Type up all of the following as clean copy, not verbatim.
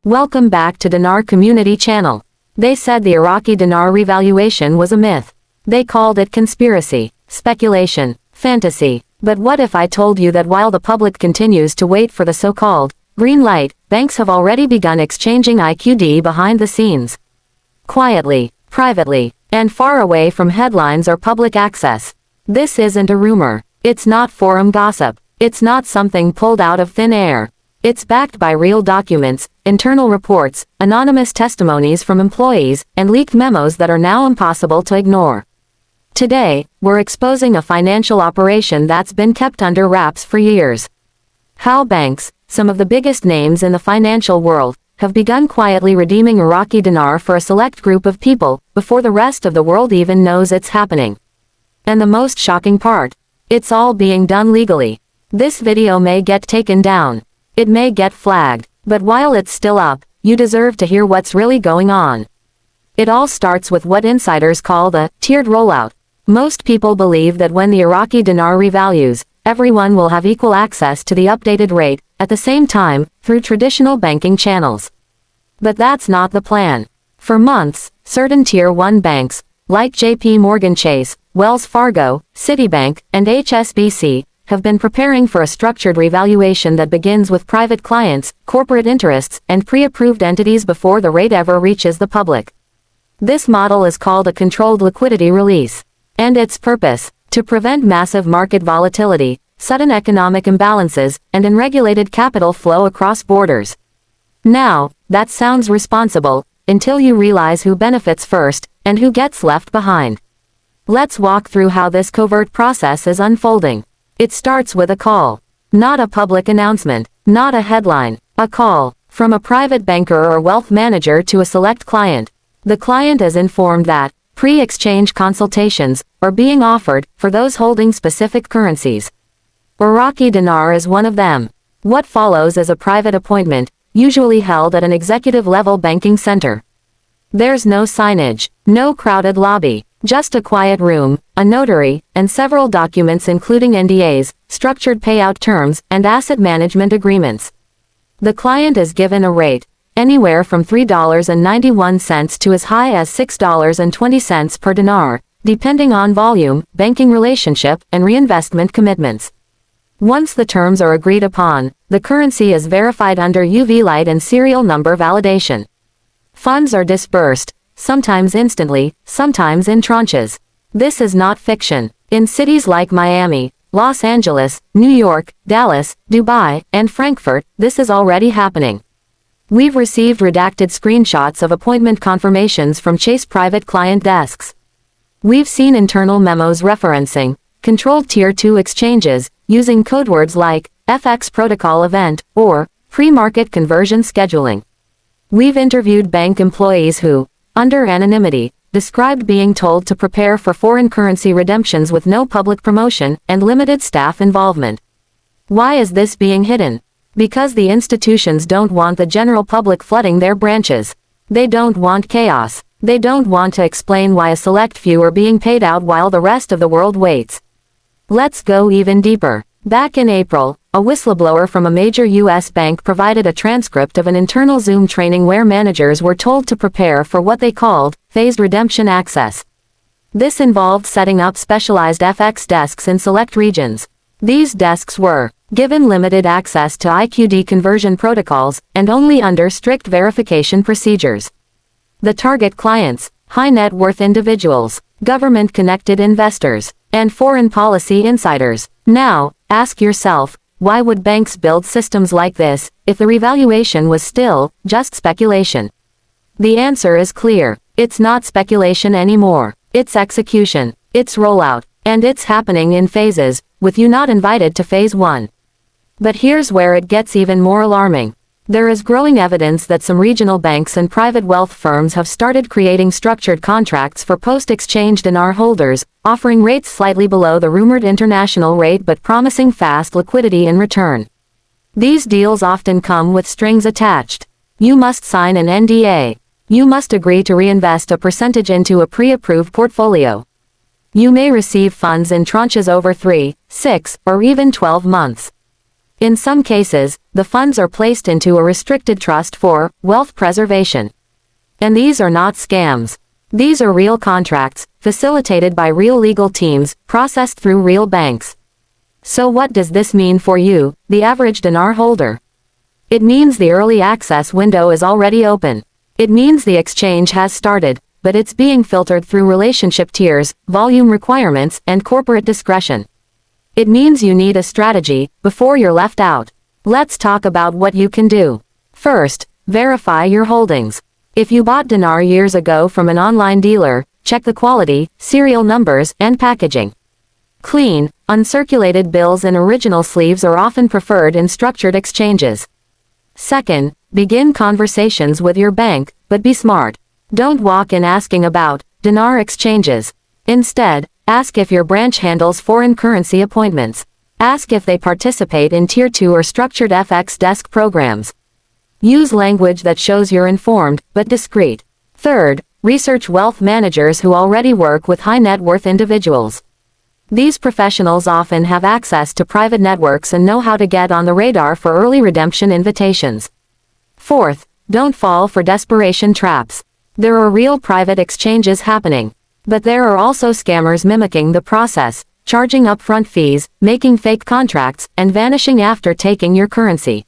Welcome back to Dinar Community Channel. They said the Iraqi dinar revaluation was a myth. They called it conspiracy, speculation, fantasy. But what if I told you that while the public continues to wait for the so-called green light, banks have already begun exchanging IQD behind the scenes? Quietly, privately, and far away from headlines or public access. This isn't a rumor. It's not forum gossip. It's not something pulled out of thin air. It's backed by real documents, internal reports, anonymous testimonies from employees, and leaked memos that are now impossible to ignore. Today, we're exposing a financial operation that's been kept under wraps for years. How banks, some of the biggest names in the financial world, have begun quietly redeeming Iraqi dinar for a select group of people, before the rest of the world even knows it's happening. And the most shocking part, it's all being done legally. This video may get taken down. It may get flagged, but while it's still up, you deserve to hear what's really going on. It all starts with what insiders call the tiered rollout. Most people believe that when the Iraqi dinar revalues, everyone will have equal access to the updated rate, at the same time, through traditional banking channels. But that's not the plan. For months, certain Tier 1 banks, like JP Morgan Chase, Wells Fargo, Citibank, and HSBC, have been preparing for a structured revaluation that begins with private clients, corporate interests, and pre-approved entities before the rate ever reaches the public. This model is called a controlled liquidity release. And its purpose, to prevent massive market volatility, sudden economic imbalances, and unregulated capital flow across borders. Now, that sounds responsible, until you realize who benefits first, and who gets left behind. Let's walk through how this covert process is unfolding. It starts with a call. Not a public announcement, not a headline, a call, from a private banker or wealth manager to a select client. The client is informed that pre-exchange consultations are being offered for those holding specific currencies. Iraqi dinar is one of them. What follows is a private appointment, usually held at an executive-level banking center. There's no signage, no crowded lobby, just a quiet room, a notary, and several documents including NDAs, structured payout terms, and asset management agreements. The client is given a rate, anywhere from $3.91 to as high as $6.20 per dinar, depending on volume, banking relationship, and reinvestment commitments. Once the terms are agreed upon, the currency is verified under UV light and serial number validation. Funds are disbursed, sometimes instantly, sometimes in tranches. This is not fiction. In cities like Miami, Los Angeles, New York, Dallas, Dubai, and Frankfurt, this is already happening. We've received redacted screenshots of appointment confirmations from Chase private client desks. We've seen internal memos referencing controlled Tier 2 exchanges, using codewords like FX protocol event or pre-market conversion scheduling. We've interviewed bank employees who, under anonymity, described being told to prepare for foreign currency redemptions with no public promotion and limited staff involvement. Why is this being hidden? Because the institutions don't want the general public flooding their branches. They don't want chaos. They don't want to explain why a select few are being paid out while the rest of the world waits. Let's go even deeper. Back in April, a whistleblower from a major U.S. bank provided a transcript of an internal Zoom training where managers were told to prepare for what they called phased redemption access. This involved setting up specialized FX desks in select regions. These desks were given limited access to IQD conversion protocols, and only under strict verification procedures. The target clients, high net worth individuals, government-connected investors, and foreign policy insiders. Now, ask yourself, why would banks build systems like this, if the revaluation was still just speculation? The answer is clear. It's not speculation anymore. It's execution. It's rollout. And it's happening in phases, with you not invited to phase 1. But here's where it gets even more alarming. There is growing evidence that some regional banks and private wealth firms have started creating structured contracts for post-exchange dinar holders, offering rates slightly below the rumored international rate but promising fast liquidity in return. These deals often come with strings attached. You must sign an NDA. You must agree to reinvest a percentage into a pre-approved portfolio. You may receive funds in tranches over 3, 6, or even 12 months. In some cases, the funds are placed into a restricted trust for wealth preservation. And these are not scams. These are real contracts, facilitated by real legal teams, processed through real banks. So what does this mean for you, the average dinar holder? It means the early access window is already open. It means the exchange has started, but it's being filtered through relationship tiers, volume requirements, and corporate discretion. It means you need a strategy before you're left out. Let's talk about what you can do. First, verify your holdings. If you bought Dinar years ago from an online dealer, check the quality, serial numbers, and packaging. Clean, uncirculated bills and original sleeves are often preferred in structured exchanges. Second, begin conversations with your bank, but be smart. Don't walk in asking about dinar exchanges. Instead, ask if your branch handles foreign currency appointments. Ask if they participate in Tier 2 or structured FX desk programs. Use language that shows you're informed, but discreet. Third, research wealth managers who already work with high net worth individuals. These professionals often have access to private networks and know how to get on the radar for early redemption invitations. Fourth, don't fall for desperation traps. There are real private exchanges happening. But there are also scammers mimicking the process, charging upfront fees, making fake contracts, and vanishing after taking your currency.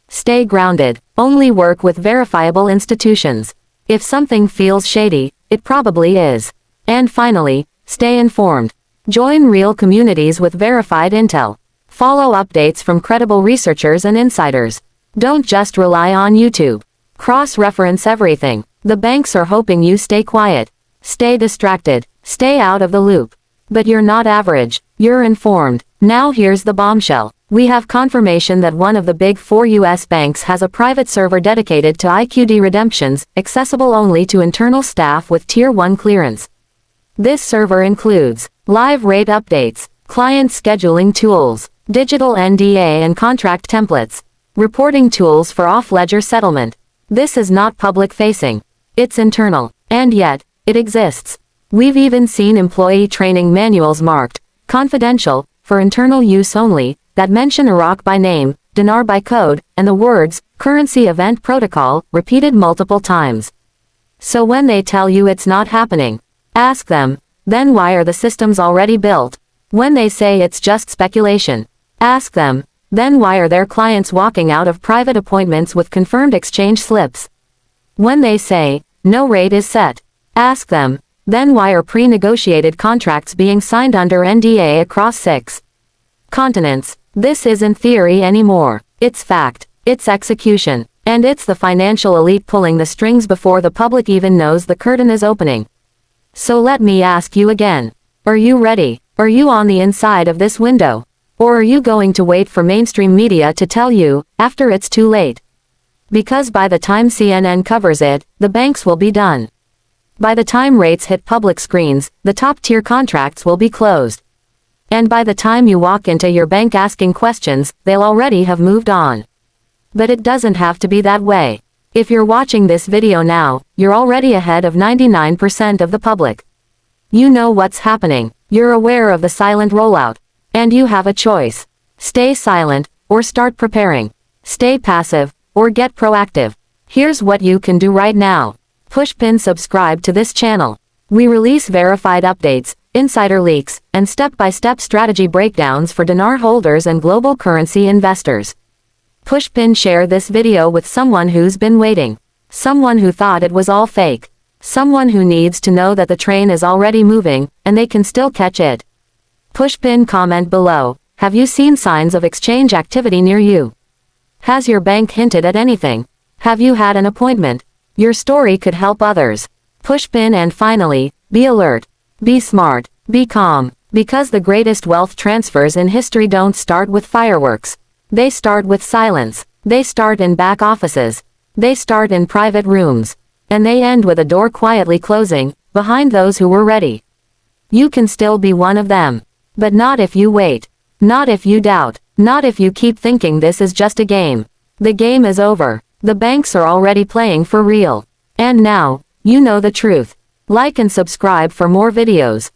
Stay grounded. Only work with verifiable institutions. If something feels shady, it probably is. And finally, stay informed. Join real communities with verified intel. Follow updates from credible researchers and insiders. Don't just rely on YouTube. Cross-reference everything. The banks are hoping you stay quiet. Stay distracted. Stay out of the loop. But you're not average. You're informed. Now here's the bombshell. We have confirmation that one of the big 4 US banks has a private server dedicated to IQD redemptions, accessible only to internal staff with Tier 1 clearance. This server includes live rate updates, client scheduling tools, digital NDA and contract templates, reporting tools for off-ledger settlement. This is not public-facing. It's internal. And yet, it exists. We've even seen employee training manuals marked confidential, for internal use only, that mention Iraq by name, dinar by code, and the words currency event protocol repeated multiple times. So when they tell you it's not happening, ask them, then why are the systems already built? When they say it's just speculation, ask them, then why are their clients walking out of private appointments with confirmed exchange slips? When they say, no rate is set, ask them, then why are pre-negotiated contracts being signed under NDA across 6 continents? This isn't theory anymore. It's fact. It's execution. And it's the financial elite pulling the strings before the public even knows the curtain is opening. So let me ask you again. Are you ready? Are you on the inside of this window? Or are you going to wait for mainstream media to tell you, after it's too late? Because by the time CNN covers it, the banks will be done. By the time rates hit public screens, the top-tier contracts will be closed. And by the time you walk into your bank asking questions, they'll already have moved on. But it doesn't have to be that way. If you're watching this video now, you're already ahead of 99% of the public. You know what's happening. You're aware of the silent rollout. And you have a choice. Stay silent, or start preparing. Stay passive, or get proactive. Here's what you can do right now. Push pin subscribe to this channel. We release verified updates, insider leaks, and step-by-step strategy breakdowns for dinar holders and global currency investors. Push pin share this video with someone who's been waiting. Someone who thought it was all fake. Someone who needs to know that the train is already moving, and they can still catch it. Push pin comment below. Have you seen signs of exchange activity near you? Has your bank hinted at anything? Have you had an appointment? Your story could help others. Push pin and finally, be alert. Be smart. Be calm. Because the greatest wealth transfers in history don't start with fireworks. They start with silence. They start in back offices. They start in private rooms. And they end with a door quietly closing, behind those who were ready. You can still be one of them. But not if you wait. Not if you doubt. Not if you keep thinking this is just a game. The game is over. The banks are already playing for real. And now, you know the truth. Like and subscribe for more videos.